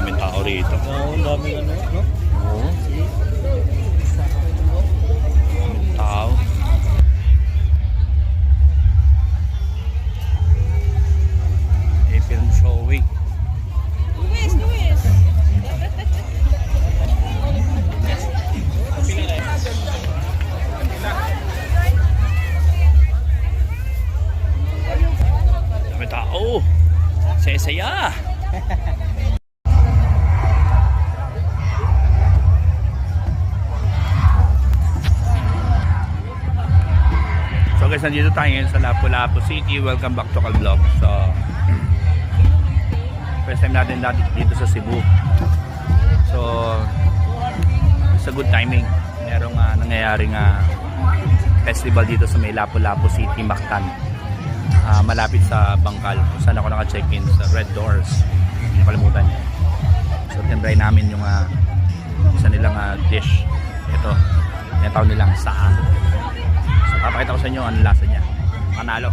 daming tao rito. Oo, ang daming ano, no? Oo. Daming tao. Film showing. Luis! Daming tao. Saya-saya. So guys, nandito tayo ngayon sa Lapu-Lapu City. Welcome back to Kalvlog. So first time natin dito sa Cebu. So it's a good timing. Merong nangyayaring festival dito sa may Lapu-Lapu City, Mactan. Malapit sa Bangkal kung saan ako naka-check-in sa Red Doors. Hindi nakalimutan niya. So tinry namin yung isa nilang dish. Ito, tinatawag nilang saan. So papakita ko sa inyo ang lasa niya. Panalo.